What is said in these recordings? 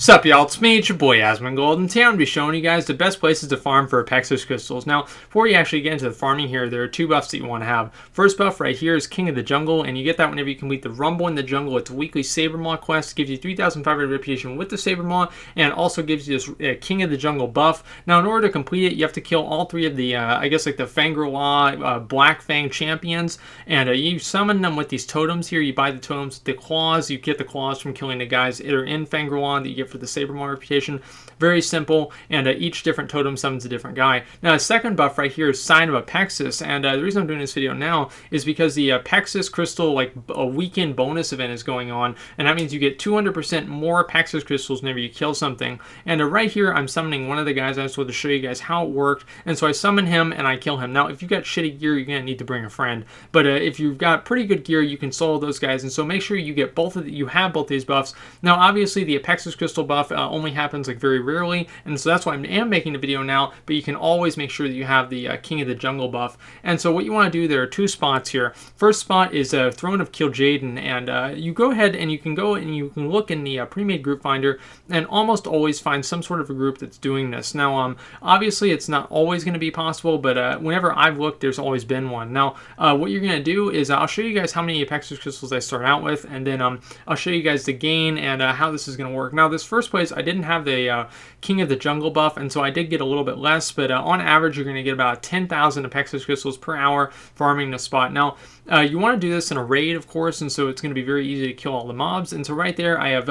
Sup y'all, it's me, it's your boy Asmongold, and today I'm going to be showing you guys the best places to farm for Apexis crystals. Now, before you actually get into the farming here, there are two buffs that you want to have. First buff right here is King of the Jungle, and you get that whenever you complete the Rumble in the Jungle. It's a weekly Saber Maw quest, gives you 3,500 reputation with the Saber Maw, and also gives you this King of the Jungle buff. Now, in order to complete it, you have to kill all three of the, I guess like the Fangor-La Black Fang champions, and you summon them with these totems here. You buy the totems with the claws. You get the claws from killing the guys that are in Fangor-La that you get for the Saber Maw reputation. Very simple, and each different totem summons a different guy. Now, the second buff right here is Sign of Apexis, and the reason I'm doing this video now is because the Apexis crystal, like a weekend bonus event is going on, and that means you get 200% more Apexis crystals whenever you kill something. And right here, I'm summoning one of the guys. I just wanted to show you guys how it worked, and so I summon him and I kill him. Now, if you've got shitty gear, you're gonna need to bring a friend, but if you've got pretty good gear, you can solo those guys, and so make sure you get you have both these buffs. Now, obviously, the Apexis crystal buff only happens like very rarely, and so that's why I am making the video now, but you can always make sure that you have the King of the Jungle buff. And so what you want to do, there are two spots here. First spot is Throne of Kil'jaeden, and you go ahead and you can go and you can look in the pre-made group finder and almost always find some sort of a group that's doing this. Now, obviously it's not always going to be possible, but whenever I've looked, there's always been one. Now, what you're going to do is I'll show you guys how many Apexis crystals I start out with, and then I'll show you guys the gain and how this is going to work. Now, this first place, I didn't have the King of the Jungle buff, and so I did get a little bit less, but on average, you're going to get about 10,000 Apexis crystals per hour farming the spot. Now, you want to do this in a raid, of course, and so it's going to be very easy to kill all the mobs. And so right there, I have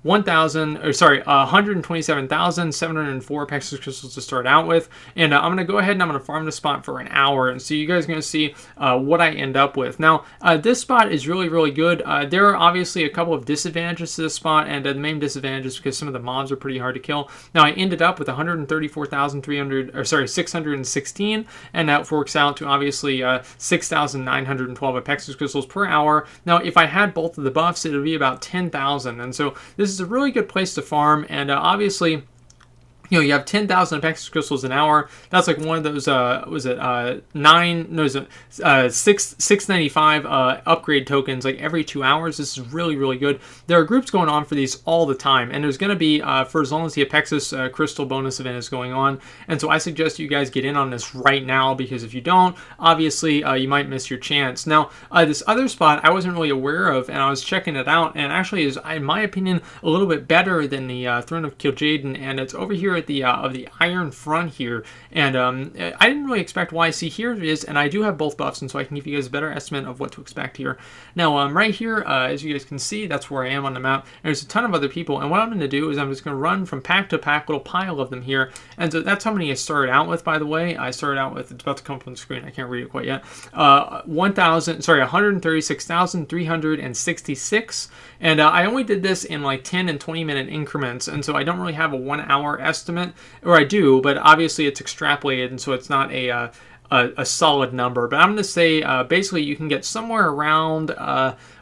127,704 Apexis crystals to start out with, and I'm going to go ahead and I'm going to farm the spot for an hour, and so you guys are going to see what I end up with. Now, this spot is really good. There are obviously a couple of disadvantages to this spot, and the main disadvantage is because some of the mobs are pretty hard to kill. Now, I ended up with 616, and that works out to obviously 6,912 Apexis crystals per hour. Now, if I had both of the buffs, it would be about 10,000, and so this is a really good place to farm, and obviously, you know, you have 10,000 Apexis crystals an hour. That's like one of those, was it 695 upgrade tokens like every 2 hours. This is really good. There are groups going on for these all the time, and there's going to be for as long as the Apexis crystal bonus event is going on. And so I suggest you guys get in on this right now, because if you don't, obviously you might miss your chance. Now, this other spot I wasn't really aware of, and I was checking it out, and actually is, in my opinion, a little bit better than the Throne of Kil'jaeden, and it's over here at the of the Iron Front here, and I didn't really expect why. See, here it is, and I do have both buffs, and so I can give you guys a better estimate of what to expect here. Now, right here, as you guys can see, that's where I am on the map. There's a ton of other people, and what I'm going to do is I'm just going to run from pack to pack, little pile of them here, and so that's how many I started out with. By the way, I started out with, it's about to come up on the screen, I can't read it quite yet, 136,366, and I only did this in like 10 and 20 minute increments, and so I don't really have a 1 hour estimate, or I do, but obviously it's extrapolated, and so it's not a solid number. But I'm going to say basically you can get somewhere around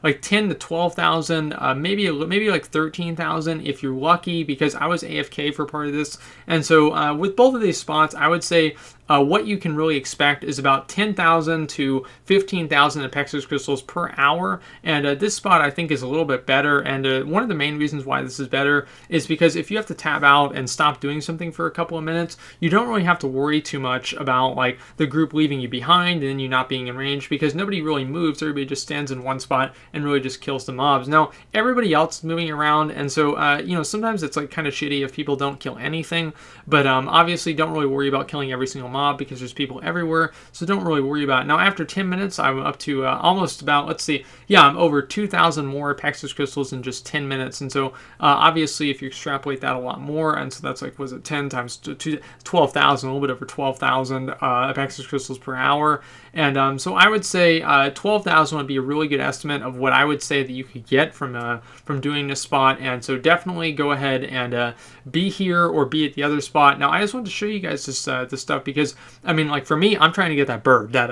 like 10 to 12,000, maybe like 13,000 if you're lucky, because I was AFK for part of this. And so with both of these spots, I would say what you can really expect is about 10,000 to 15,000 Apexis crystals per hour. And this spot I think is a little bit better. And one of the main reasons why this is better is because if you have to tab out and stop doing something for a couple of minutes, you don't really have to worry too much about like the group leaving you behind and then you not being in range, because nobody really moves. Everybody just stands in one spot and really just kills the mobs. Now, everybody else is moving around, and so you know, sometimes it's like kind of shitty if people don't kill anything, but obviously don't really worry about killing every single mob because there's people everywhere, so don't really worry about it. Now, after 10 minutes, I'm up to almost about, let's see, yeah, I'm over 2,000 more Apexis crystals in just 10 minutes, and so obviously if you extrapolate that a lot more, and so that's like, was it 10 times 12,000, a little bit over 12,000 Apexis crystals per hour, and so I would say 12,000 would be a really good estimate of what I would say that you could get from doing this spot. And so definitely go ahead and be here or be at the other spot. Now, I just wanted to show you guys this stuff because because I mean, like for me, I'm trying to get that bird, that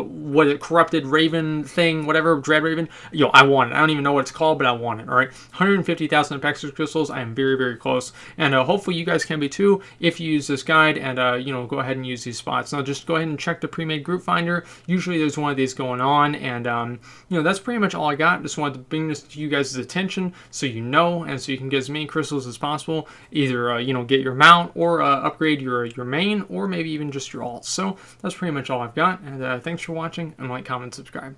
what it corrupted raven thing, whatever, dread raven. Yo, I want it. I don't even know what it's called, but I want it. All right, 150,000 Apexis crystals. I am very, very close, and hopefully you guys can be too if you use this guide, and go ahead and use these spots. Now just go ahead and check the pre-made group finder. Usually there's one of these going on, and that's pretty much all I got. Just wanted to bring this to you guys' attention so you know, and so you can get as many crystals as possible. Either get your mount or upgrade your main, or maybe even just your alts. So that's pretty much all I've got, and thanks for watching, and like, comment, subscribe.